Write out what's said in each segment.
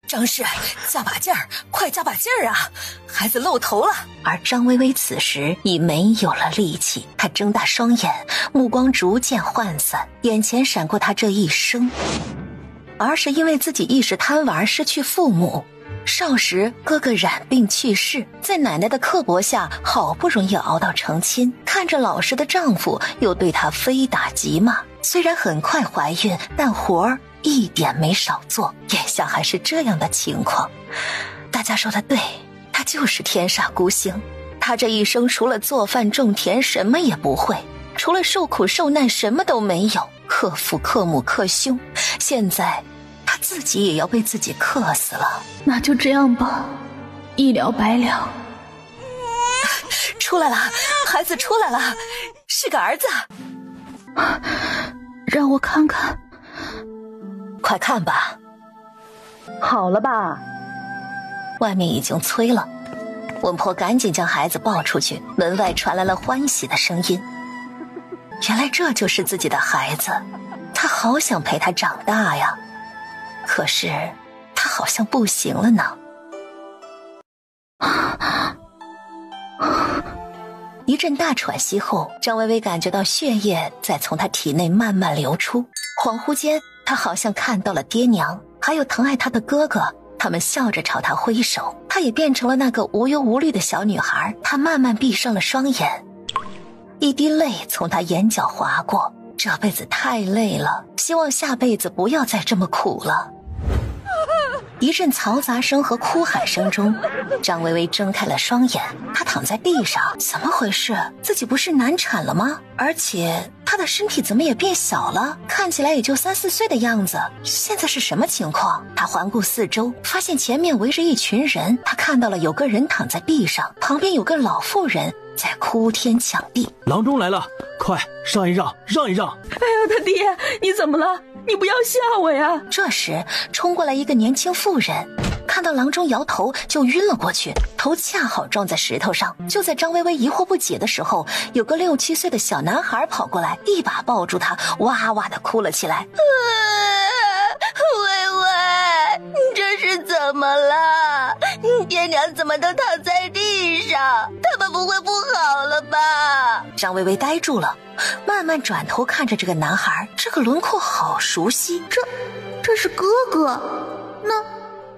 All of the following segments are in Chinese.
张氏，加把劲儿，快加把劲儿啊！孩子露头了。而张薇薇此时已没有了力气，她睁大双眼，目光逐渐涣散，眼前闪过她这一生。而是因为自己一时贪玩失去父母，少时哥哥染病去世，在奶奶的刻薄下，好不容易熬到成亲，看着老实的丈夫又对她非打即骂，虽然很快怀孕，但活儿一点没少做，眼下还是这样的情况。大家说的对，她就是天煞孤星。她这一生除了做饭种田什么也不会，除了受苦受难什么都没有，克父克母克兄，现在她自己也要被自己克死了。那就这样吧，一了百了。出来了，孩子出来了，是个儿子。让我看看。快看吧。好了吧？外面已经催了，文婆赶紧将孩子抱出去，门外传来了欢喜的声音。原来这就是自己的孩子，她好想陪他长大呀，可是她好像不行了呢。一阵大喘息后，张薇薇感觉到血液在从她体内慢慢流出，恍惚间她好像看到了爹娘还有疼爱她的哥哥，他们笑着朝她挥手，她也变成了那个无忧无虑的小女孩。她慢慢闭上了双眼，一滴泪从她眼角划过，这辈子太累了，希望下辈子不要再这么苦了。一阵嘈杂声和哭喊声中，张薇薇睁开了双眼，她躺在地上，怎么回事？自己不是难产了吗？而且她的身体怎么也变小了，看起来也就3、4岁的样子，现在是什么情况？她环顾四周，发现前面围着一群人，她看到了有个人躺在地上，旁边有个老妇人在哭天抢地。郎中来了，快让一让，让一让！哎呦，他爹，你怎么了？你不要吓我呀！这时冲过来一个年轻妇人，看到郎中摇头就晕了过去，头恰好撞在石头上。就在张薇薇疑惑不解的时候，有个6、7岁的小男孩跑过来，一把抱住她，哇哇地哭了起来。薇薇，你这是怎么了？你爹娘怎么都躺在地上？他们不会不好了吧？张薇薇呆住了，慢慢转头看着这个男孩，这个轮廓好熟悉。这是哥哥，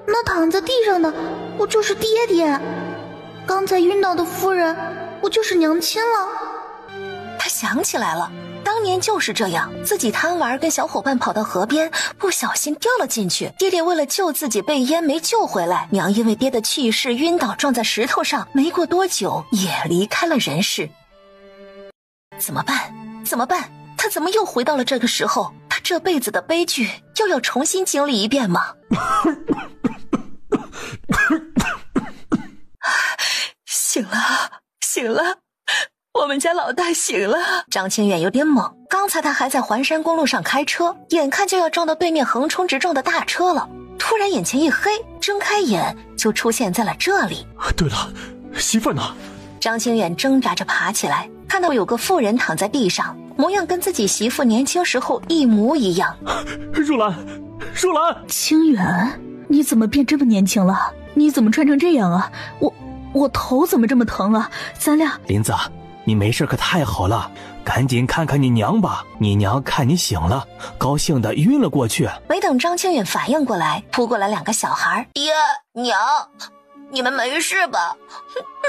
那躺在地上的不就是爹爹？刚才晕倒的夫人不就是娘亲了？他想起来了，当年就是这样，自己贪玩跟小伙伴跑到河边，不小心掉了进去，爹爹为了救自己被淹没救回来，娘因为爹的去世晕倒撞在石头上，没过多久也离开了人世。怎么办？怎么办？他怎么又回到了这个时候？他这辈子的悲剧又要重新经历一遍吗？醒了，醒了，我们家老大醒了。张清远有点懵，刚才他还在环山公路上开车，眼看就要撞到对面横冲直撞的大车了，突然眼前一黑，睁开眼就出现在了这里。对了，媳妇儿呢？张清远挣扎着爬起来，看到有个妇人躺在地上，模样跟自己媳妇年轻时候一模一样。若兰，若兰！清远，你怎么变这么年轻了？你怎么穿成这样啊？我头怎么这么疼啊？咱俩……林子，你没事可太好了，赶紧看看你娘吧。你娘看你醒了，高兴的晕了过去。没等张清远反应过来，扑过来2个小孩。爹娘，你们没事吧？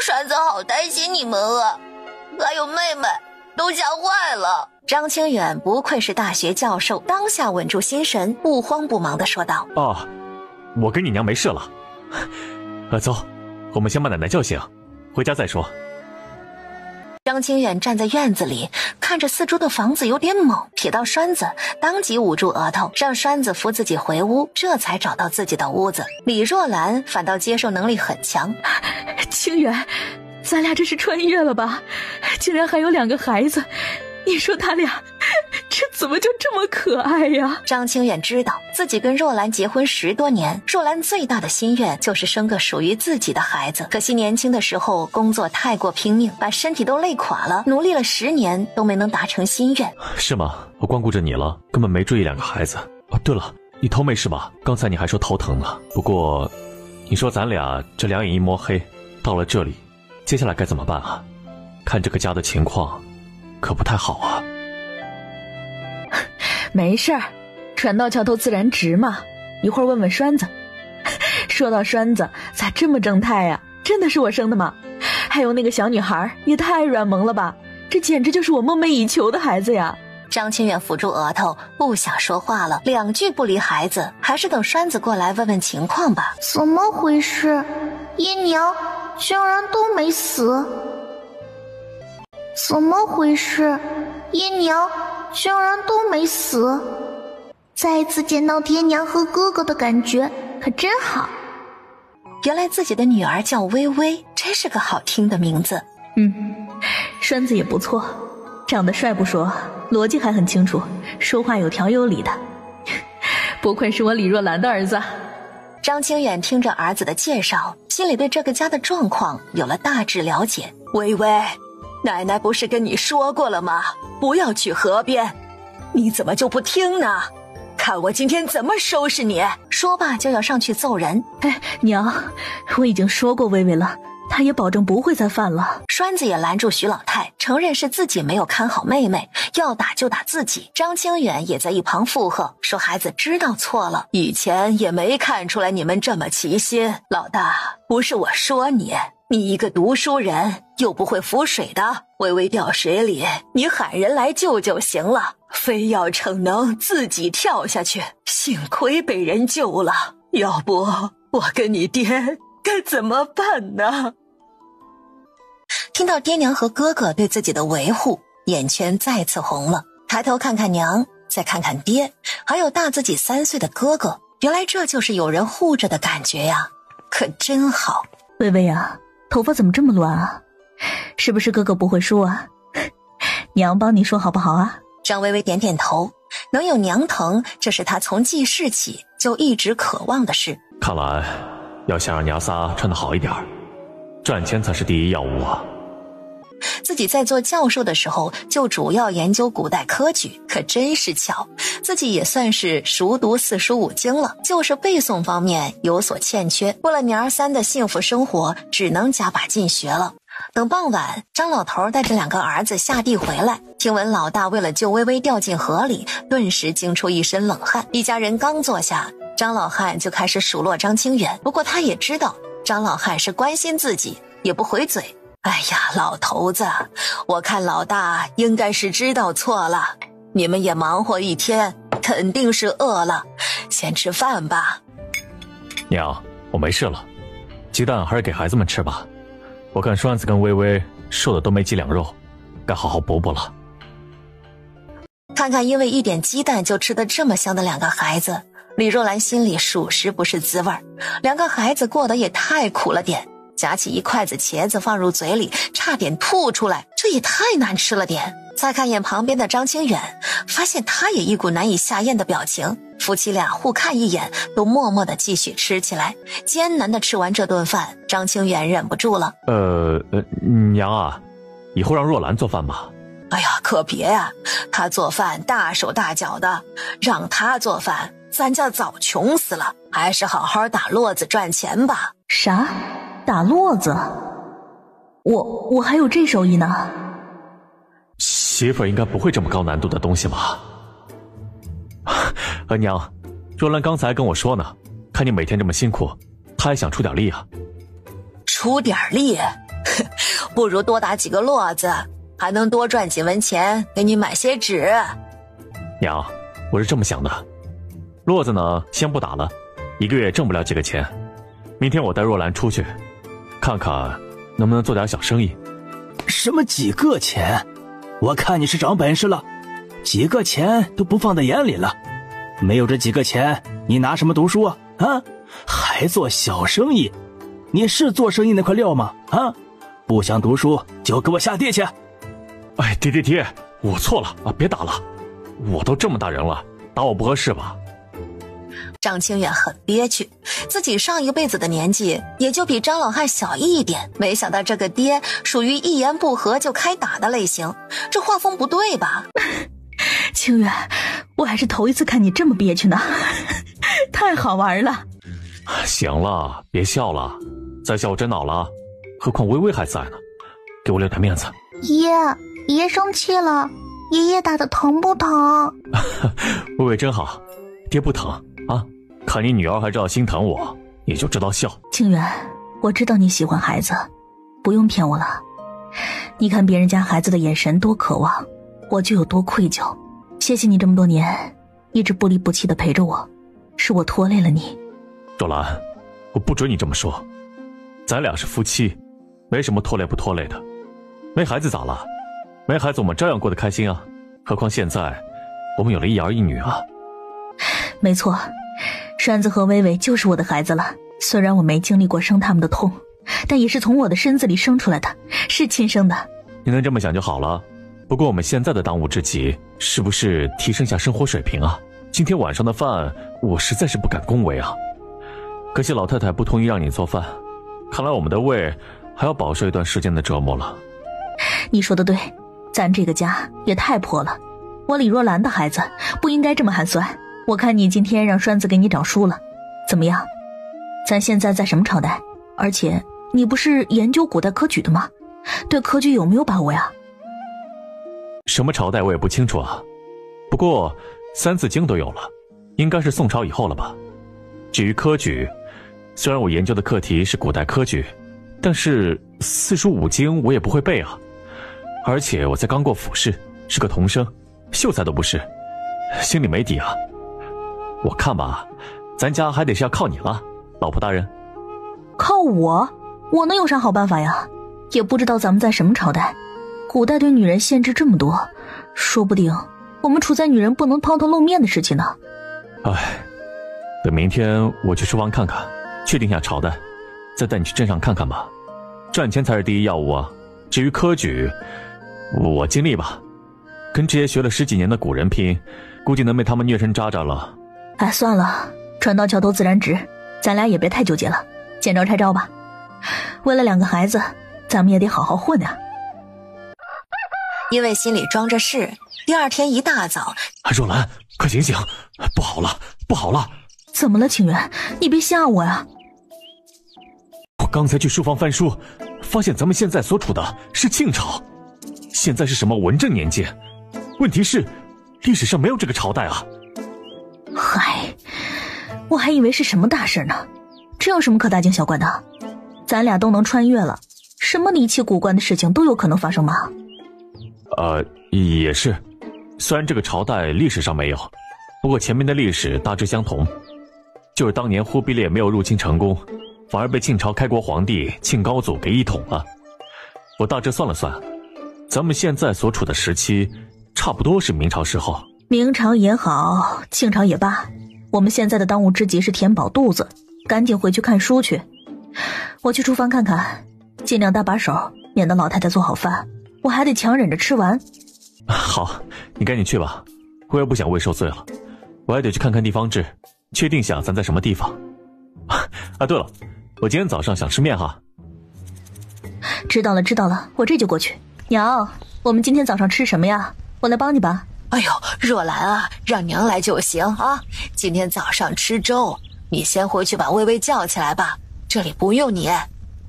山子好担心你们啊，还有妹妹都吓坏了。张清远不愧是大学教授，当下稳住心神，不慌不忙地说道：哦，我跟你娘没事了。走，我们先把奶奶叫醒，回家再说。张清远站在院子里，看着四周的房子有点懵，瞥到栓子，当即捂住额头，让栓子扶自己回屋，这才找到自己的屋子。李若兰反倒接受能力很强。清远，咱俩这是穿越了吧？竟然还有2个孩子，你说他俩这怎么就这么可爱呀？张清远知道自己跟若兰结婚10多年，若兰最大的心愿就是生个属于自己的孩子，可惜年轻的时候工作太过拼命，把身体都累垮了，努力了10年都没能达成心愿。是吗？我光顾着你了，根本没注意2个孩子。哦，对了，你头没事吧？刚才你还说头疼呢。不过，你说咱俩这两眼一摸黑，到了这里，接下来该怎么办啊？看这个家的情况，可不太好啊。没事儿，船到桥头自然直嘛。一会儿问问栓子。说到栓子，咋这么正太呀？真的是我生的吗？还有那个小女孩，也太软萌了吧！这简直就是我梦寐以求的孩子呀！张清远抚住额头，不想说话了，两句不离孩子，还是等栓子过来问问情况吧。怎么回事？姨娘居然都没死？怎么回事？姨娘居然都没死？再次见到爹娘和哥哥的感觉可真好。原来自己的女儿叫微微，真是个好听的名字。栓子也不错，长得帅不说，逻辑还很清楚，说话有条有理的。不愧是我李若兰的儿子。张清远听着儿子的介绍，心里对这个家的状况有了大致了解。微微，奶奶不是跟你说过了吗？不要去河边，你怎么就不听呢？看我今天怎么收拾你！说罢就要上去揍人。娘，我已经说过微微了，她也保证不会再犯了。栓子也拦住徐老太，承认是自己没有看好妹妹，要打就打自己。张清远也在一旁附和，说孩子知道错了，以前也没看出来你们这么齐心。老大，不是我说你，你一个读书人又不会浮水的，微微掉水里，你喊人来救就行了，非要逞能自己跳下去，幸亏被人救了，要不我跟你爹该怎么办呢？听到爹娘和哥哥对自己的维护，眼圈再次红了，抬头看看娘，再看看爹，还有大自己3岁的哥哥，原来这就是有人护着的感觉呀，可真好。微微啊，头发怎么这么乱啊？是不是哥哥不会梳啊？娘帮你说好不好啊？张微微点点头，能有娘疼，这是她从记事起就一直渴望的事。看来要想让娘仨穿得好一点，赚钱才是第一要务啊。自己在做教授的时候就主要研究古代科举，可真是巧，自己也算是熟读4书5经了，就是背诵方面有所欠缺，为了娘儿3的幸福生活，只能加把劲学了。等傍晚，张老头带着2个儿子下地回来，听闻老大为了救微微掉进河里，顿时惊出一身冷汗。一家人刚坐下，张老汉就开始数落张清远，不过他也知道张老汉是关心自己，也不回嘴。哎呀，老头子，我看老大应该是知道错了，你们也忙活一天，肯定是饿了，先吃饭吧。娘，我没事了，鸡蛋还是给孩子们吃吧。我看栓子跟微微瘦的都没几两肉，该好好补补了。看看因为一点鸡蛋就吃得这么香的2个孩子，李若兰心里属实不是滋味，2个孩子过得也太苦了点，夹起一筷子茄子放入嘴里，差点吐出来，这也太难吃了点。再看眼旁边的张清远，发现他也一股难以下咽的表情，夫妻俩互看一眼，都默默地继续吃起来。艰难地吃完这顿饭，张清远忍不住了。娘啊，以后让若兰做饭吧。哎呀，可别呀，她做饭大手大脚的，让她做饭，咱家早穷死了，还是好好打络子赚钱吧。啥？打络子？我还有这手艺呢。媳妇儿应该不会这么高难度的东西吧？娘，若兰刚才跟我说呢，看你每天这么辛苦，她还想出点力啊。出点力？不如多打几个络子，还能多赚几文钱，给你买些纸。娘，我是这么想的，络子呢先不打了，1个月挣不了几个钱，明天我带若兰出去看看能不能做点小生意。什么几个钱？我看你是长本事了，几个钱都不放在眼里了。没有这几个钱，你拿什么读书啊？还做小生意？你是做生意那块料吗？不想读书就给我下地去。哎，爹，我错了啊，别打了，我都这么大人了，打我不合适吧？张清远很憋屈，自己上一辈子的年纪也就比张老汉小一点，没想到这个爹属于一言不合就开打的类型，这画风不对吧？清远，我还是头一次看你这么憋屈呢，太好玩了。行了，别笑了，再笑我真恼了。何况微微还在呢，给我留点面子。爷爷生气了，爷爷打的疼不疼？微微真好，爹不疼啊。看你女儿还知道心疼我，你就知道笑。清源，我知道你喜欢孩子，不用骗我了。你看别人家孩子的眼神多渴望，我就有多愧疚。谢谢你这么多年一直不离不弃的陪着我，是我拖累了你。若兰，我不准你这么说，咱俩是夫妻，没什么拖累不拖累的。没孩子咋了？没孩子我们照样过得开心啊。何况现在我们有了一儿一女啊。没错，栓子和微微就是我的孩子了。虽然我没经历过生他们的痛，但也是从我的身子里生出来的，是亲生的。你能这么想就好了。不过我们现在的当务之急是不是提升下生活水平啊？今天晚上的饭我实在是不敢恭维啊。可惜老太太不同意让你做饭，看来我们的胃还要饱受一段时间的折磨了。你说的对，咱这个家也太破了。我李若兰的孩子不应该这么寒酸。我看你今天让栓子给你找书了，怎么样？咱现在在什么朝代？而且你不是研究古代科举的吗？对科举有没有把握呀？什么朝代我也不清楚啊，不过三字经都有了，应该是宋朝以后了吧。至于科举，虽然我研究的课题是古代科举，但是四书五经我也不会背啊。而且我才刚过府试，是个童生，秀才都不是，心里没底啊。我看吧，咱家还得是要靠你了，老婆大人。靠我？我能有啥好办法呀？也不知道咱们在什么朝代，古代对女人限制这么多，说不定我们处在女人不能抛头露面的时期呢。唉，等明天我去书房看看，确定下朝代，再带你去镇上看看吧。赚钱才是第一要务啊。至于科举，我尽力吧。跟这些学了10几年的古人拼，估计能被他们虐成渣渣了。哎，算了，船到桥头自然直，咱俩也别太纠结了，见招拆招吧。为了2个孩子，咱们也得好好混啊。因为心里装着事，第2天一大早，若兰，快醒醒，不好了，不好了！怎么了，清源？你别吓我呀！我刚才去书房翻书，发现咱们现在所处的是庆朝，现在是什么文正年间？问题是，历史上没有这个朝代啊！嗨，我还以为是什么大事呢，这有什么可大惊小怪的？咱俩都能穿越了，什么离奇古怪的事情都有可能发生吧？也是，虽然这个朝代历史上没有，不过前面的历史大致相同，就是当年忽必烈没有入侵成功，反而被庆朝开国皇帝庆高祖给一统了。我大致算了算，咱们现在所处的时期差不多是明朝时候。明朝也好，清朝也罢，我们现在的当务之急是填饱肚子，赶紧回去看书去。我去厨房看看，尽量搭把手，免得老太太做好饭，我还得强忍着吃完。好，你赶紧去吧，我也不想胃受罪了。我还得去看看地方志，确定下咱在什么地方。啊，对了，我今天早上想吃面哈。知道了知道了，我这就过去。娘，我们今天早上吃什么呀？我来帮你吧。哎呦，若兰啊，让娘来就行啊。今天早上吃粥，你先回去把微微叫起来吧，这里不用你。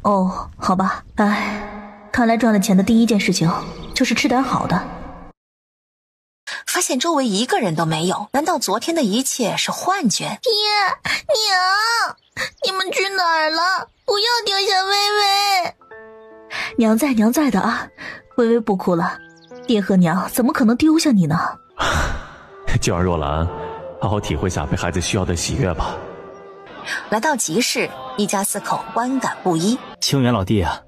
哦，好吧。哎，看来赚了钱的第一件事情就是吃点好的。发现周围一个人都没有，难道昨天的一切是幻觉？爹娘，你们去哪儿了？不要丢下微微。娘在娘在的啊，微微不哭了，爹和娘怎么可能丢下你呢？就让若兰好好体会下被孩子需要的喜悦吧。来到集市，一家4口观感不一。清源老弟啊，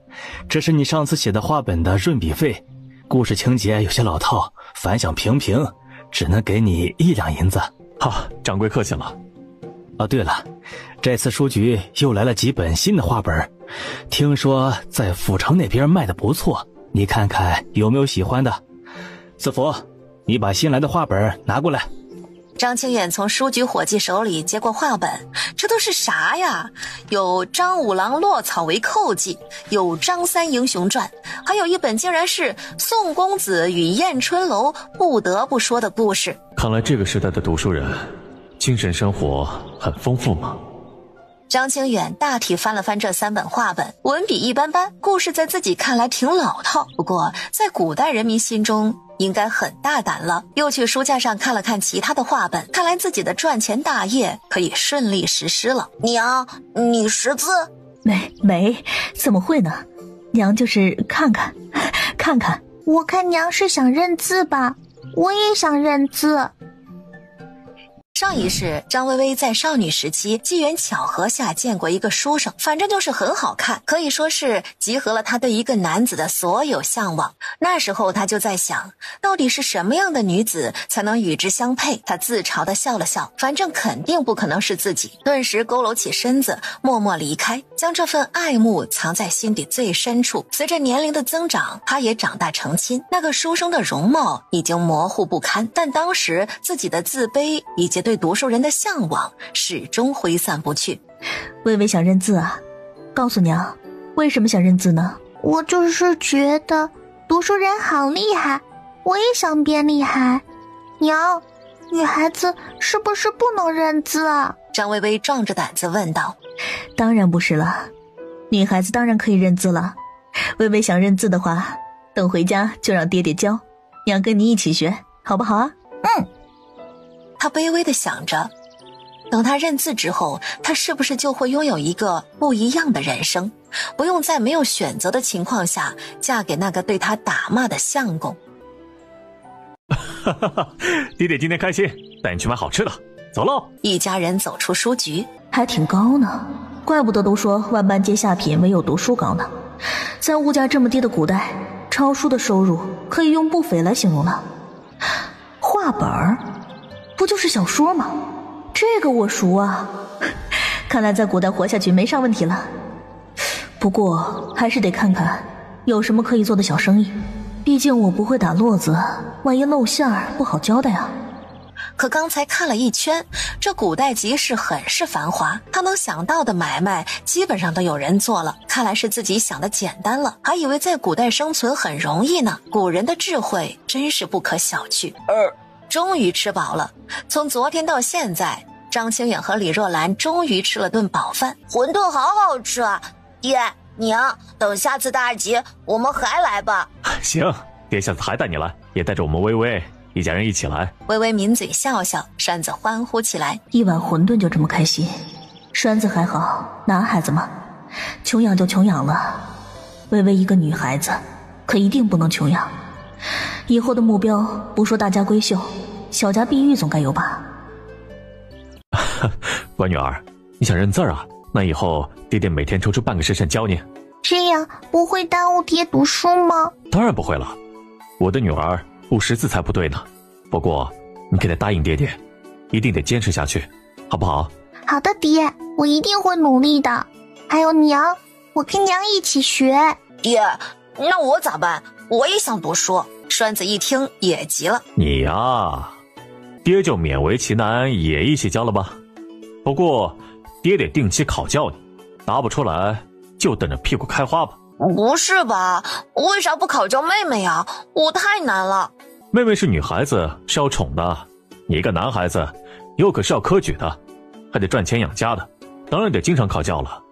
这是你上次写的画本的润笔费，故事情节有些老套，反响平平，只能给你1两银子。好，掌柜客气了。哦，对了，这次书局又来了几本新的画本，听说在府城那边卖的不错，你看看有没有喜欢的。四福，你把新来的画本拿过来。张清远从书局伙计手里接过画本，这都是啥呀？有张五郎落草为寇记，有张三英雄传，还有一本竟然是宋公子与燕春楼不得不说的故事。看来这个时代的读书人，精神生活很丰富嘛。张清远大体翻了翻这3本画本，文笔一般般，故事在自己看来挺老套，不过在古代人民心中应该很大胆了。又去书架上看了看其他的画本，看来自己的赚钱大业可以顺利实施了。娘，你识字？没，怎么会呢？娘就是看看。我看娘是想认字吧，我也想认字。上一世，张薇薇在少女时期机缘巧合下见过一个书生，反正就是很好看，可以说是集合了她对一个男子的所有向往。那时候她就在想，到底是什么样的女子才能与之相配。她自嘲地笑了笑，反正肯定不可能是自己，顿时佝偻起身子，默默离开，将这份爱慕藏在心底最深处。随着年龄的增长，她也长大成亲，那个书生的容貌已经模糊不堪，但当时自己的自卑以及对读书人的向往始终挥散不去。微微想认字啊，告诉娘，为什么想认字呢？我就是觉得读书人好厉害，我也想变厉害。娘，女孩子是不是不能认字啊？张薇薇壮着胆子问道。当然不是了，女孩子当然可以认字了。微微想认字的话，等回家就让爹爹教，娘跟你一起学，好不好啊？他卑微地想着，等他认字之后，他是不是就会拥有一个不一样的人生，不用在没有选择的情况下嫁给那个对他打骂的相公。爹爹今天开心，带你去买好吃的，走喽。一家人走出书局，还挺高呢，怪不得都说万般皆下品，唯有读书高呢。在物价这么低的古代，抄书的收入可以用不菲来形容了。画本儿不就是小说吗？这个我熟啊，看来在古代活下去没啥问题了。不过还是得看看有什么可以做的小生意，毕竟我不会打络子，万一露馅儿不好交代啊。可刚才看了一圈，这古代集市很是繁华，他能想到的买卖基本上都有人做了，看来是自己想的简单了，还以为在古代生存很容易呢。古人的智慧真是不可小觑。终于吃饱了，从昨天到现在，张清远和李若兰终于吃了顿饱饭。馄饨好好吃啊！爹娘，等下次大集我们还来吧。行，爹下次还带你来，也带着我们微微一家人一起来。微微抿嘴笑笑，栓子欢呼起来。一碗馄饨就这么开心，栓子还好，男孩子嘛，穷养就穷养了。微微一个女孩子，可一定不能穷养。以后的目标不说大家闺秀，小家碧玉总该有吧。乖女儿，你想认字啊？那以后爹爹每天抽出半个时辰教你。这样不会耽误爹读书吗？当然不会了，我的女儿不识字才不对呢。不过你可得答应爹爹，一定得坚持下去，好不好？好的爹，我一定会努力的。还有娘，我跟娘一起学。爹，那我咋办？我也想读书。栓子一听也急了。你呀，爹就勉为其难也一起教了吧。不过爹得定期考教你，答不出来就等着屁股开花吧。不是吧？为啥不考教妹妹呀？我太难了。妹妹是女孩子，是要宠的，你一个男孩子以后可是要科举的，还得赚钱养家的，当然得经常考教了。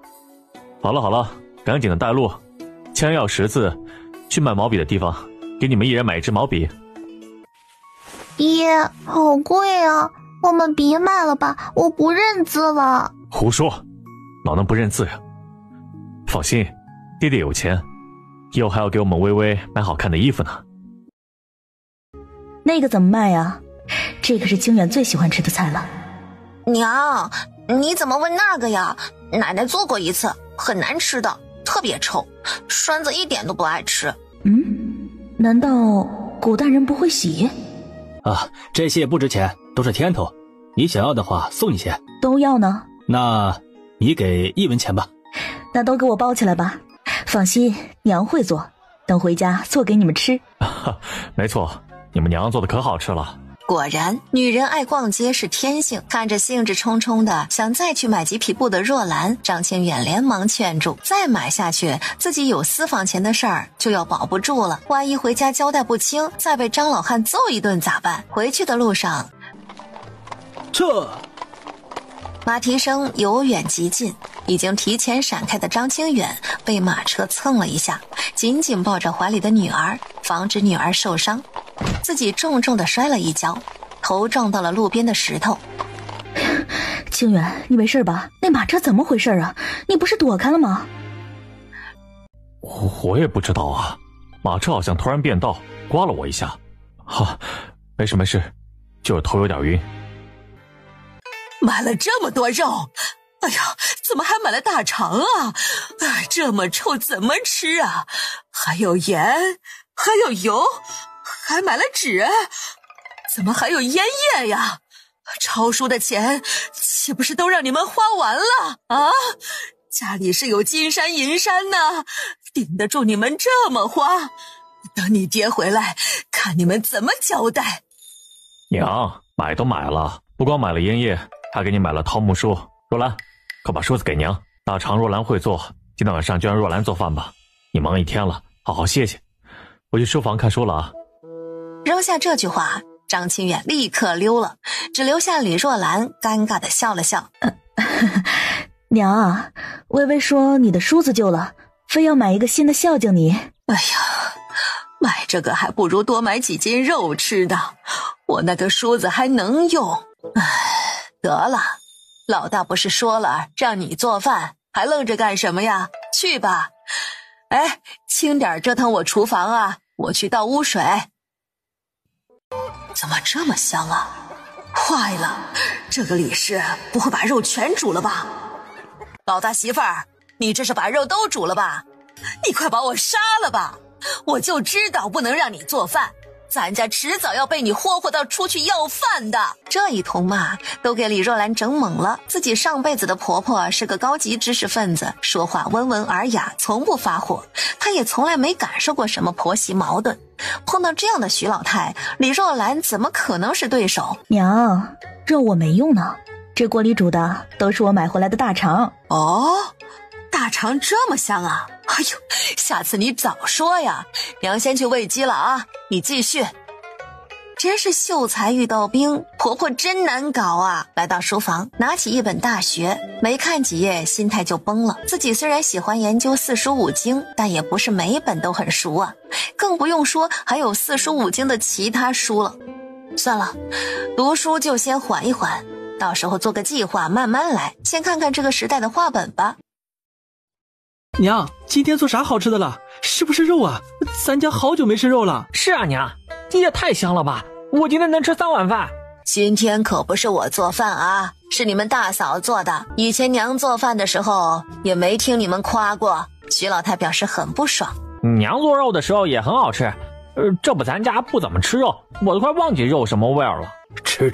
好了，赶紧的带路，千万要识字，去卖毛笔的地方给你们一人买一支毛笔。爹，好贵啊，我们别买了吧，我不认字了。胡说，哪能不认字呀？放心，爹爹有钱，以后还要给我们微微买好看的衣服呢。那个怎么卖啊？这可是清远最喜欢吃的菜了。娘，你怎么问那个呀？奶奶做过一次，很难吃的，特别臭，栓子一点都不爱吃。难道古代人不会洗？啊，这些也不值钱，都是甜头。你想要的话送一些。都要呢？那你给1文钱吧。那都给我包起来吧。放心，娘会做，等回家做给你们吃。没错，你们娘做的可好吃了。果然，女人爱逛街是天性。看着兴致冲冲的想再去买几匹布的若兰，张清远连忙劝住，再买下去自己有私房钱的事儿就要保不住了，万一回家交代不清，再被张老汉揍一顿咋办？回去的路上，撤！马蹄声由远及近，已经提前闪开的张清远被马车蹭了一下，紧紧抱着怀里的女儿，防止女儿受伤，自己重重地摔了一跤，头撞到了路边的石头。清远，你没事吧？那马车怎么回事啊？你不是躲开了吗？我也不知道啊，马车好像突然变道，刮了我一下。没事没事，就是头有点晕。买了这么多肉，哎呀，怎么还买了大肠啊？哎，这么臭怎么吃啊？还有盐，还有油，还买了纸，怎么还有烟叶呀？抄书的钱岂不是都让你们花完了啊？家里是有金山银山呢，顶得住你们这么花？等你爹回来，看你们怎么交代。娘，买都买了，不光买了烟叶，还给你买了桃木梳。若兰，快把梳子给娘，大肠若兰会做，今天晚上就让若兰做饭吧。你忙一天了，好好歇歇。我去书房看书了啊。扔下这句话，张清远立刻溜了，只留下李若兰尴尬地笑了笑。娘啊，微微说你的梳子旧了，非要买一个新的孝敬你。哎呀，买这个还不如多买几斤肉吃呢，我那个梳子还能用。哎，得了，老大不是说了让你做饭，还愣着干什么呀？去吧。哎，轻点折腾我厨房啊，我去倒污水。怎么这么香啊？坏了，这个李氏不会把肉全煮了吧？老大媳妇儿，你这是把肉都煮了吧？你快把我杀了吧！我就知道不能让你做饭，咱家迟早要被你霍霍到出去要饭的。这一通骂都给李若兰整懵了，自己上辈子的婆婆是个高级知识分子，说话温文尔雅，从不发火，她也从来没感受过什么婆媳矛盾。碰到这样的徐老太，李若兰怎么可能是对手？娘，肉我没用呢，这锅里煮的都是我买回来的大肠。哦，大肠这么香啊！哎呦，下次你早说呀，娘先去喂鸡了啊，你继续。真是秀才遇到兵，婆婆真难搞啊！来到书房，拿起一本大学，没看几页，心态就崩了。自己虽然喜欢研究四书五经，但也不是每一本都很熟啊，更不用说还有四书五经的其他书了。算了，读书就先缓一缓，到时候做个计划，慢慢来。先看看这个时代的话本吧。娘，今天做啥好吃的了？是不是肉啊？咱家好久没吃肉了。是啊，娘，这也太香了吧！我今天能吃3碗饭。今天可不是我做饭啊，是你们大嫂做的。以前娘做饭的时候也没听你们夸过。徐老太表示很不爽。娘做肉的时候也很好吃，这不咱家不怎么吃肉，我都快忘记肉什么味儿了。吃，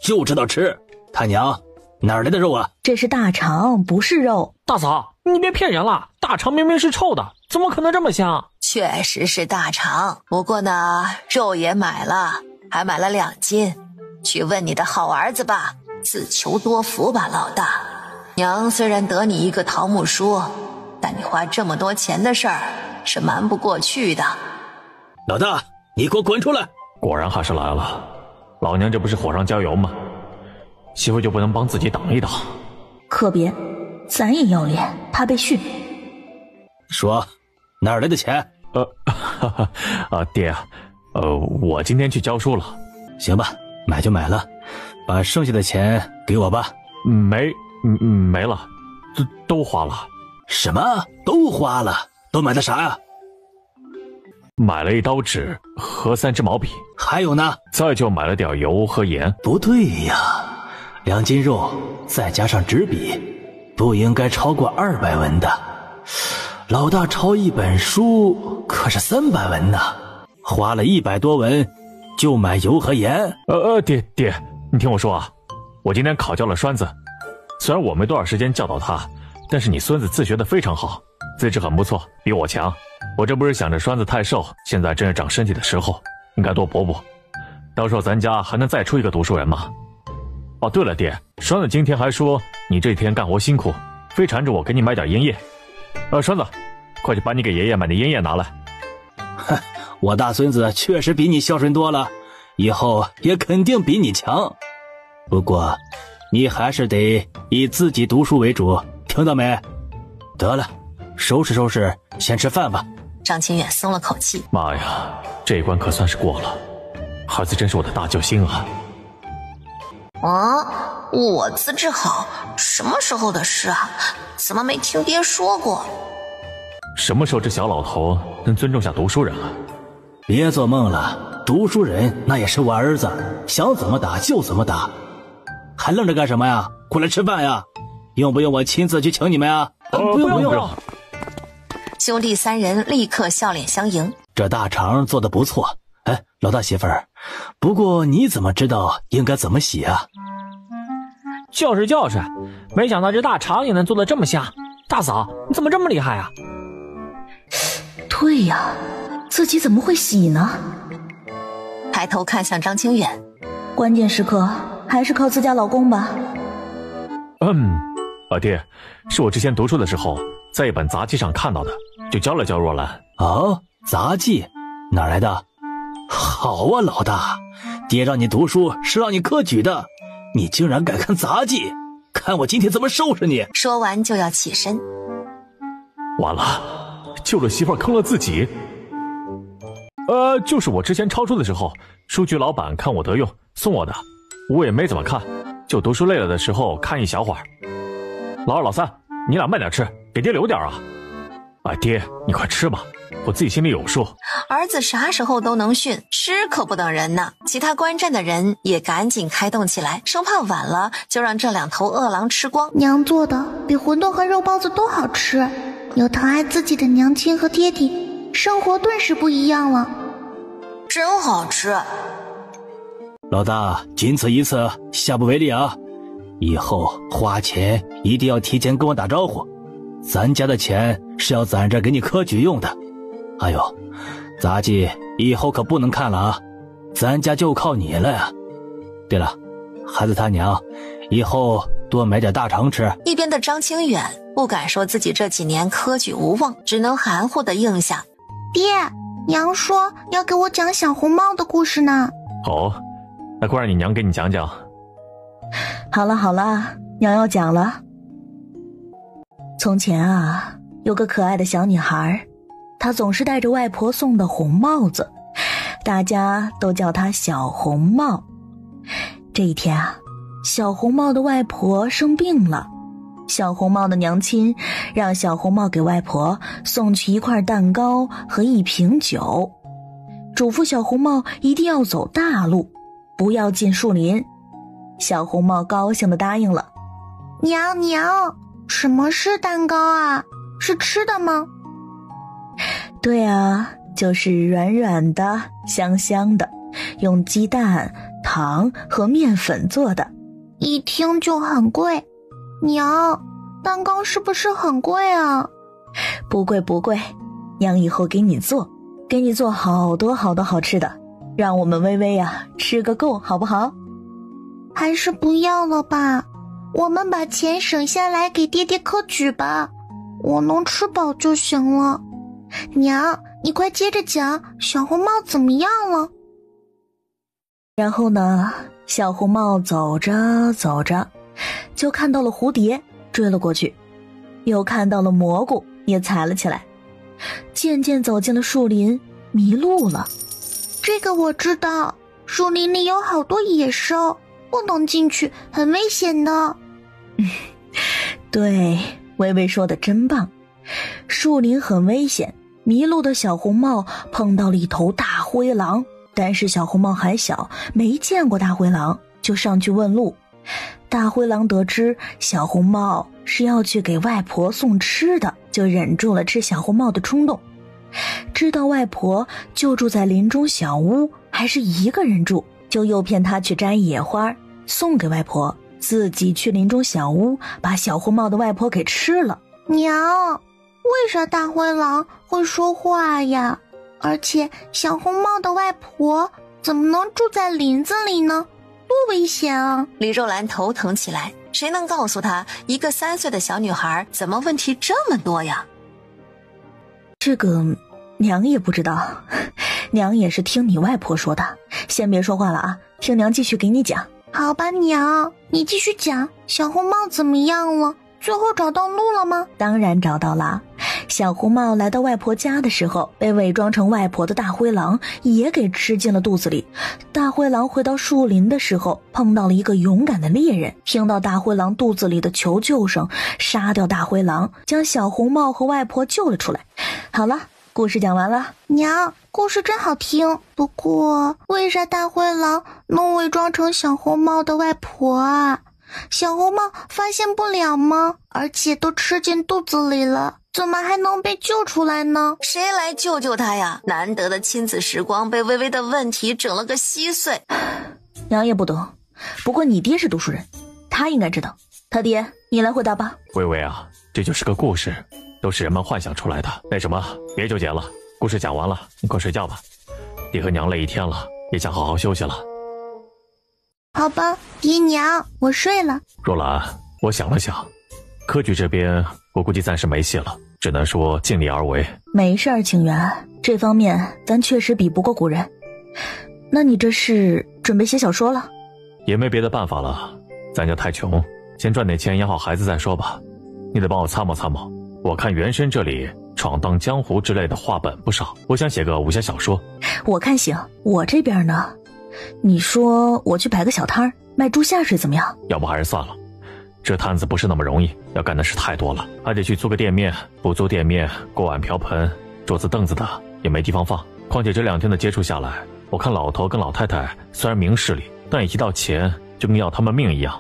就知道吃。他娘哪儿来的肉啊？这是大肠，不是肉。大嫂，你别骗人了，大肠明明是臭的，怎么可能这么香？确实是大肠，不过呢，肉也买了，还买了2斤。去问你的好儿子吧，自求多福吧，老大。娘虽然得你一个桃木梳，但你花这么多钱的事儿是瞒不过去的。老大，你给我滚出来！果然还是来了，老娘这不是火上浇油吗？媳妇就不能帮自己挡一挡？可别，咱也要脸，怕被训。说，哪儿来的钱？爹，我今天去教书了。行吧，买就买了，把剩下的钱给我吧。没了，都花了。什么？都花了？都买的啥呀？买了1刀纸和3支毛笔，还有呢？再就买了点油和盐。不对呀，2斤肉再加上纸笔，不应该超过200文的。老大抄一本书可是300文呢，花了100多文就买油和盐。爹，你听我说啊，我今天考教了栓子，虽然我没多少时间教导他，但是你孙子自学得非常好，资质很不错，比我强。我这不是想着栓子太瘦，现在正是长身体的时候，应该多补补，到时候咱家还能再出一个读书人嘛。哦，对了，爹，栓子今天还说你这天干活辛苦，非缠着我给你买点烟叶。栓子，快去把你给爷爷买的烟叶拿来。哼，我大孙子确实比你孝顺多了，以后也肯定比你强。不过你还是得以自己读书为主，听到没？得了，收拾收拾，先吃饭吧。张清远松了口气。妈呀，这一关可算是过了，孩子真是我的大救星啊！我资质好，什么时候的事啊？怎么没听爹说过？什么时候这小老头能尊重下读书人了？别做梦了，读书人那也是我儿子，想怎么打就怎么打，还愣着干什么呀？过来吃饭呀！用不用我亲自去请你们呀？不用。兄弟三人立刻笑脸相迎。这大肠做得不错，哎，老大媳妇儿，不过你怎么知道应该怎么洗啊？就是，没想到这大肠也能做得这么香。大嫂，你怎么这么厉害啊？对呀，自己怎么会洗呢？抬头看向张清远，关键时刻还是靠自家老公吧。爹，是我之前读书的时候在一本杂记上看到的，就教了教若兰。哦，杂记哪来的？好啊，老大，爹让你读书是让你科举的，你竟然敢看杂技，看我今天怎么收拾你！说完就要起身。完了，救了媳妇儿坑了自己。就是我之前抄书的时候，书局老板看我得用送我的，我也没怎么看，就读书累了的时候看一小会儿。老二老三，你俩慢点吃，给爹留点啊！爹，你快吃吧，我自己心里有数。儿子啥时候都能训，吃可不等人呢。其他观战的人也赶紧开动起来，生怕晚了就让这两头饿狼吃光。娘做的比馄饨和肉包子都好吃，有疼爱自己的娘亲和爹地，生活顿时不一样了。真好吃。老大，仅此一次，下不为例啊！以后花钱一定要提前跟我打招呼，咱家的钱是要攒着给你科举用的。还有，杂技以后可不能看了啊，咱家就靠你了呀。对了，孩子他娘，以后多买点大肠吃。一边的张清远不敢说自己这几年科举无望，只能含糊的应下。爹，娘说要给我讲小红帽的故事呢。好，那快让你娘给你讲讲。好了，娘要讲了。从前啊，有个可爱的小女孩，她总是戴着外婆送的红帽子，大家都叫她小红帽。这一天啊，小红帽的外婆生病了，小红帽的娘亲让小红帽给外婆送去一块蛋糕和一瓶酒，嘱咐小红帽一定要走大路，不要进树林。小红帽高兴地答应了。娘，什么是蛋糕啊？是吃的吗？对啊，就是软软的香香的，用鸡蛋、糖和面粉做的。一听就很贵。娘，蛋糕是不是很贵啊？不贵，娘以后给你做好多好多好吃的，让我们微微啊吃个够，好不好？还是不要了吧，我们把钱省下来给爹爹科举吧，我能吃饱就行了。娘，你快接着讲，小红帽怎么样了？然后呢，小红帽走着走着，就看到了蝴蝶，追了过去，又看到了蘑菇，也采了起来，渐渐走进了树林，迷路了。这个我知道，树林里有好多野兽，不能进去，很危险的。对，微微说的真棒，树林很危险，迷路的小红帽碰到了一头大灰狼，但是小红帽还小，没见过大灰狼，就上去问路。大灰狼得知小红帽是要去给外婆送吃的，就忍住了吃小红帽的冲动。知道外婆就住在林中小屋，还是一个人住，就诱骗她去摘野花送给外婆，自己去林中小屋把小红帽的外婆给吃了。娘，为啥大灰狼会说话呀？而且小红帽的外婆怎么能住在林子里呢？多危险啊！李若兰头疼起来，谁能告诉她一个3岁的小女孩怎么问题这么多呀？这个娘也不知道，娘也是听你外婆说的。先别说话了啊，听娘继续给你讲。好吧，娘，你继续讲，小红帽怎么样了？最后找到路了吗？当然找到了。小红帽来到外婆家的时候，被伪装成外婆的大灰狼也给吃进了肚子里。大灰狼回到树林的时候，碰到了一个勇敢的猎人，听到大灰狼肚子里的求救声，杀掉大灰狼，将小红帽和外婆救了出来。好了，故事讲完了。娘，故事真好听，不过为啥大灰狼能伪装成小红帽的外婆啊？小红帽发现不了吗？而且都吃进肚子里了，怎么还能被救出来呢？谁来救救他呀？难得的亲子时光被微微的问题整了个稀碎。娘也不懂，不过你爹是读书人，他应该知道。他爹，你来回答吧。微微啊，这就是个故事，都是人们幻想出来的。那什么，别纠结了，故事讲完了，你快睡觉吧。爹和娘累一天了，也想好好休息了。好吧，爹娘，我睡了。若兰，我想了想，科举这边我估计暂时没戏了，只能说尽力而为。没事儿，清源，这方面咱确实比不过古人。那你这是准备写小说了？也没别的办法了，咱家太穷，先赚点钱养好孩子再说吧。你得帮我参谋参谋，我看原生这里闯荡江湖之类的话本不少，我想写个武侠小说。我看行，我这边呢，你说我去摆个小摊儿卖猪下水怎么样？要不还是算了，这摊子不是那么容易，要干的事太多了，还得去租个店面，不租店面，锅碗瓢盆桌子凳子的也没地方放。况且这2天的接触下来，我看老头跟老太太虽然明事理，但一提到钱就跟要他们命一样，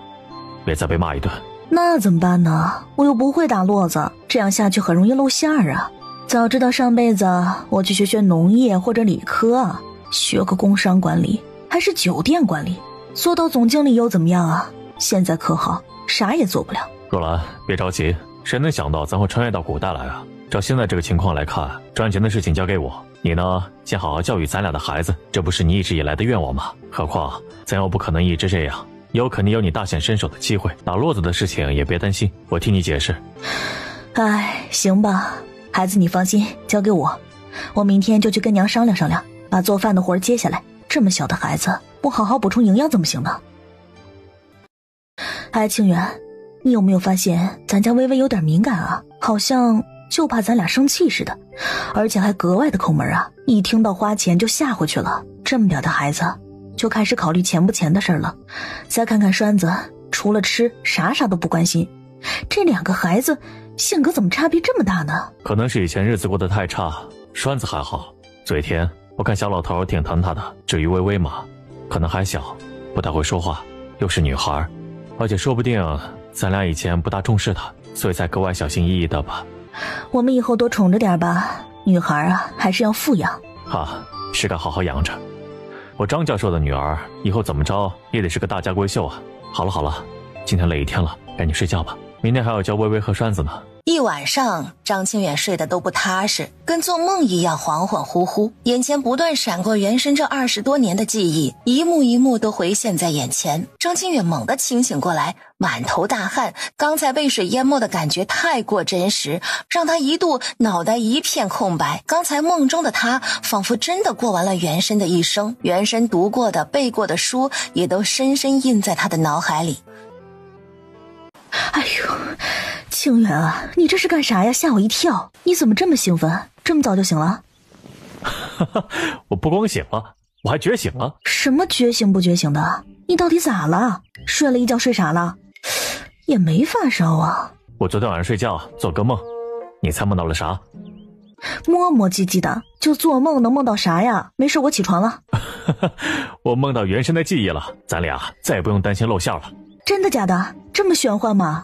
别再被骂一顿。那怎么办呢？我又不会打络子，这样下去很容易露馅儿啊。早知道上辈子我去学农业或者理科啊，学个工商管理还是酒店管理，做到总经理又怎么样啊？现在可好，啥也做不了。若兰，别着急，谁能想到咱会穿越到古代来啊？照现在这个情况来看，赚钱的事情交给我，你呢，先好好教育咱俩的孩子，这不是你一直以来的愿望吗？何况咱又不可能一直这样，有肯定有你大显身手的机会。打络子的事情也别担心，我替你解释。哎，行吧，孩子你放心，交给我，我明天就去跟娘商量商量，把做饭的活接下来。这么小的孩子，不好好补充营养怎么行呢？哎，清源，你有没有发现咱家微微有点敏感啊？好像就怕咱俩生气似的，而且还格外的抠门啊，一听到花钱就吓回去了。这么点的孩子就开始考虑钱不钱的事了。再看看栓子，除了吃啥都不关心。这2个孩子性格怎么差别这么大呢？可能是以前日子过得太差，栓子还好，嘴甜，我看小老头挺疼他的。至于微微嘛，可能还小，不太会说话，又是女孩，而且说不定咱俩以前不大重视她，所以才格外小心翼翼的吧。我们以后多宠着点吧，女孩啊，还是要富养。是该好好养着。我张教授的女儿以后怎么着也得是个大家闺秀啊。好了，今天累一天了，赶紧睡觉吧，明天还要教微微和栓子呢。一晚上，张清远睡得都不踏实，跟做梦一样恍恍惚惚，眼前不断闪过原生这20多年的记忆，一幕一幕都回现在眼前。张清远猛地清醒过来，满头大汗，刚才被水淹没的感觉太过真实，让他一度脑袋一片空白。刚才梦中的他仿佛真的过完了原生的一生，原生读过的背过的书也都深深印在他的脑海里。哎呦，清源啊，你这是干啥呀？吓我一跳！你怎么这么兴奋？这么早就醒了？我不光醒了，我还觉醒了。什么觉醒不觉醒的？你到底咋了？睡了一觉睡傻了？也没发烧啊。我昨天晚上睡觉做个梦，你猜梦到了啥？磨磨唧唧的，就做梦能梦到啥呀？没事，我起床了。我梦到原生的记忆了，咱俩再也不用担心露馅了。真的假的？这么玄幻吗？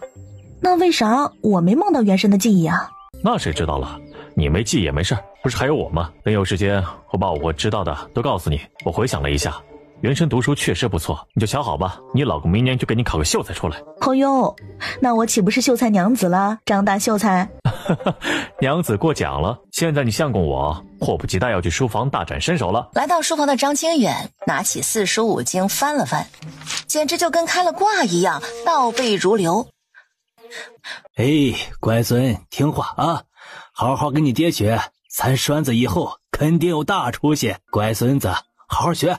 那为啥我没梦到原生的记忆啊？那谁知道了，你没记也没事，不是还有我吗？等有时间我把我知道的都告诉你。我回想了一下，原生读书确实不错，你就瞧好吧，你老公明年就给你考个秀才出来。哦哟，那我岂不是秀才娘子了？张大秀才。娘子过奖了，现在你相公我迫不及待要去书房大展身手了。来到书房的张清远拿起4书5经翻了翻，简直就跟开了挂一样，倒背如流。乖孙听话啊，好好跟你爹学，咱栓子以后肯定有大出息。乖孙子好好学，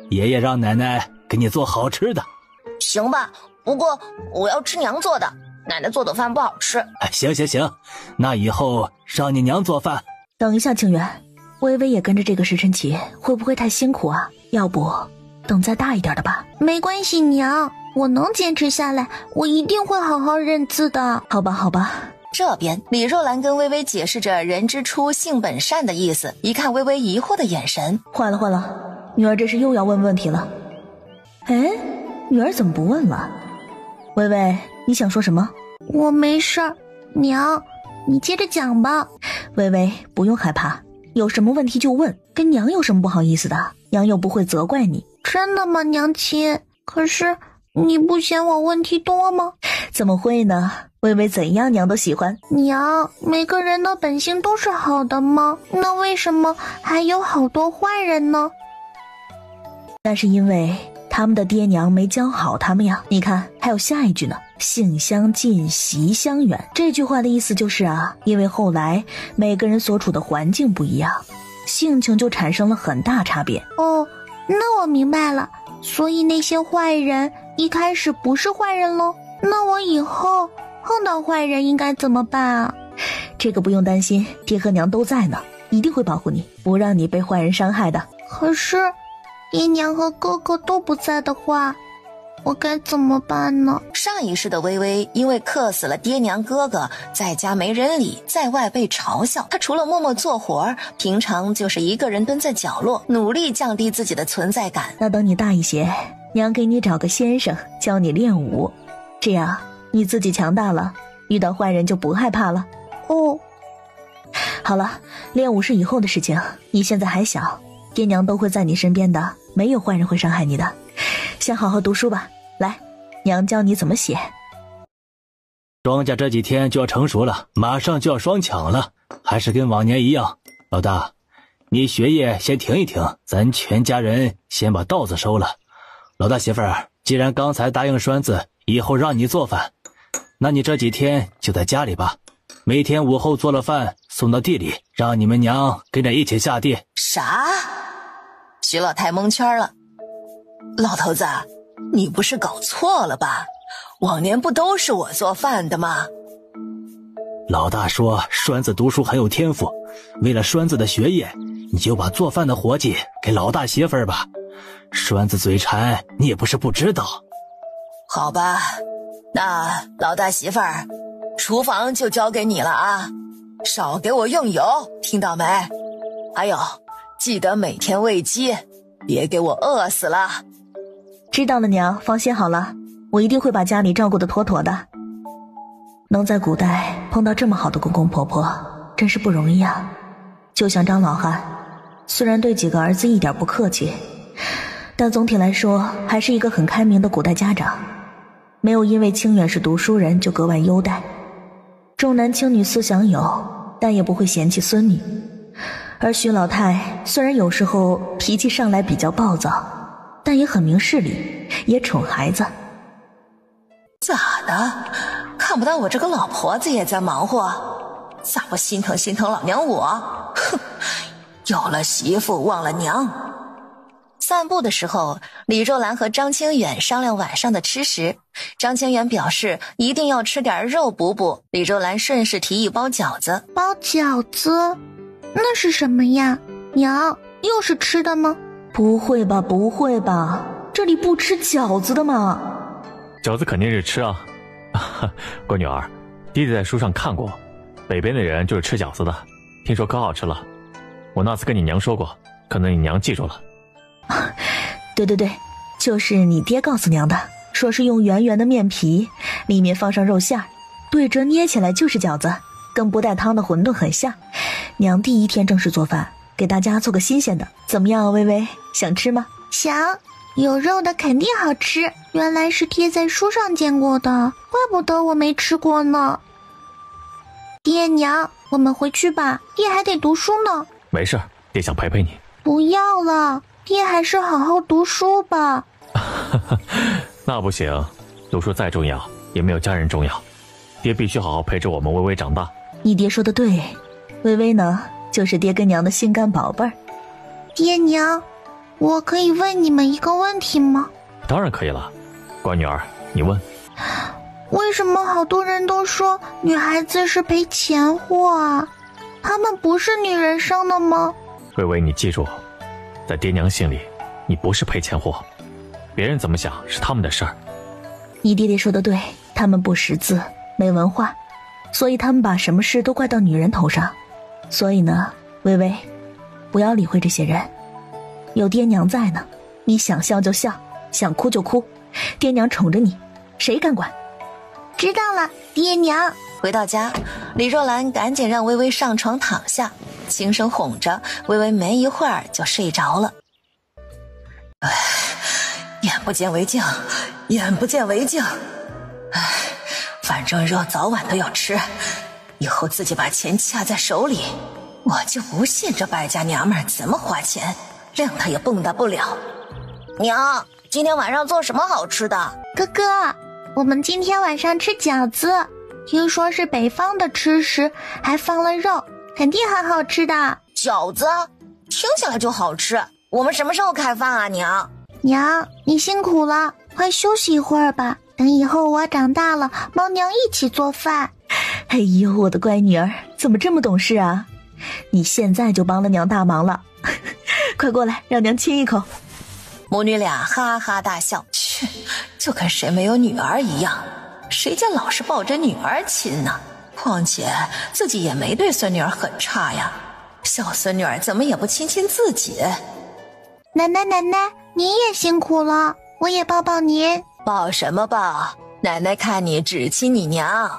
爷爷让奶奶给你做好吃的，行吧，不过我要吃娘做的，奶奶做的饭不好吃。行，那以后让你娘做饭。等一下，清源，微微也跟着这个时辰起，会不会太辛苦啊？要不等再大一点的吧。没关系，娘，我能坚持下来，我一定会好好认字的。好吧。这边李若兰跟微微解释着人之初性本善的意思，一看微微疑惑的眼神，坏了，女儿这是又要问问题了。哎，女儿怎么不问了？微微，你想说什么？我没事儿，娘，你接着讲吧。微微，不用害怕，有什么问题就问，跟娘有什么不好意思的？娘又不会责怪你。真的吗，娘亲？可是你不嫌我问题多吗？怎么会呢？微微怎样娘都喜欢。娘，每个人的本性都是好的吗？那为什么还有好多坏人呢？那是因为他们的爹娘没教好他们呀。你看，还有下一句呢，性相近，习相远。这句话的意思就是因为后来每个人所处的环境不一样，性情就产生了很大差别。哦，那我明白了，所以那些坏人一开始不是坏人咯。那我以后碰到坏人应该怎么办啊？这个不用担心，爹和娘都在呢，一定会保护你，不让你被坏人伤害的。可是爹娘和哥哥都不在的话，我该怎么办呢？上一世的微微因为克死了爹娘哥哥，在家没人理，在外被嘲笑，她除了默默做活，平常就是一个人蹲在角落，努力降低自己的存在感。那等你大一些，娘给你找个先生教你练武，这样你自己强大了，遇到坏人就不害怕了。哦，好了，练武是以后的事情，你现在还小，爹娘都会在你身边的，没有坏人会伤害你的。先好好读书吧，来，娘教你怎么写。庄稼这几天就要成熟了，马上就要双抢了，还是跟往年一样。老大，你学业先停一停，咱全家人先把稻子收了。老大媳妇儿，既然刚才答应栓子以后让你做饭，那你这几天就在家里吧，每天午后做了饭送到地里，让你们娘跟着一起下地。啥？徐老太蒙圈了。老头子，你不是搞错了吧？往年不都是我做饭的吗？老大说栓子读书很有天赋，为了栓子的学业，你就把做饭的活计给老大媳妇儿吧。栓子嘴馋，你也不是不知道。好吧，那老大媳妇儿，厨房就交给你了啊，少给我用油，听到没？还有，记得每天喂鸡，别给我饿死了。知道了，娘，放心好了，我一定会把家里照顾得妥妥的。能在古代碰到这么好的公公婆婆，真是不容易啊。就像张老汉，虽然对几个儿子一点不客气，但总体来说还是一个很开明的古代家长，没有因为清远是读书人就格外优待，重男轻女思想有，但也不会嫌弃孙女。而徐老太虽然有时候脾气上来比较暴躁，但也很明事理，也宠孩子。咋的？看不到我这个老婆子也在忙活？咋不心疼心疼老娘我？哼，有了媳妇忘了娘。散步的时候，李若兰和张清远商量晚上的吃食。张清远表示一定要吃点肉补补，李若兰顺势提议包饺子。包饺子？那是什么呀？娘，又是吃的吗？不会吧，不会吧，这里不吃饺子的吗？饺子肯定是吃啊。乖女儿，弟弟在书上看过，北边的人就是吃饺子的，听说可好吃了。我那次跟你娘说过，可能你娘记住了。对，就是你爹告诉娘的，说是用圆圆的面皮，里面放上肉馅儿，对折捏起来就是饺子，跟不带汤的馄饨很像。娘第一天正式做饭，给大家做个新鲜的，怎么样啊？微微，想吃吗？想，有肉的肯定好吃，原来是贴在书上见过的，怪不得我没吃过呢。爹娘，我们回去吧，爹还得读书呢。没事，爹想陪陪你。不要了，爹还是好好读书吧。那不行，读书再重要也没有家人重要，爹必须好好陪着我们微微长大。你爹说的对，微微呢就是爹跟娘的心肝宝贝儿。爹娘，我可以问你们一个问题吗？当然可以了，乖女儿，你问。为什么好多人都说女孩子是赔钱货啊？她们不是女人生的吗？微微，你记住，在爹娘心里，你不是赔钱货，别人怎么想是他们的事儿。你爹爹说的对，他们不识字，没文化，所以他们把什么事都怪到女人头上。所以呢，微微，不要理会这些人，有爹娘在呢，你想笑就笑，想哭就哭，爹娘宠着你，谁敢管？知道了，爹娘。回到家，李若兰赶紧让微微上床躺下，轻声哄着微微，没一会儿就睡着了。唉，眼不见为净，眼不见为净。唉，反正肉早晚都要吃，以后自己把钱掐在手里，我就不信这败家娘们儿怎么花钱，让她也蹦跶不了。娘，今天晚上做什么好吃的？哥哥，我们今天晚上吃饺子，听说是北方的吃食，还放了肉，肯定很好吃的。饺子听起来就好吃，我们什么时候开饭啊？娘，你辛苦了，快休息一会儿吧，等以后我长大了，帮娘一起做饭。哎呦，我的乖女儿，怎么这么懂事啊？你现在就帮了娘大忙了。快过来，让娘亲一口。母女俩哈哈大笑，去，就跟谁没有女儿一样，谁家老是抱着女儿亲呢？况且自己也没对孙女儿很差呀，小孙女儿怎么也不亲亲自己？奶奶，您也辛苦了，我也抱抱您。抱什么抱？奶奶看你只亲你娘，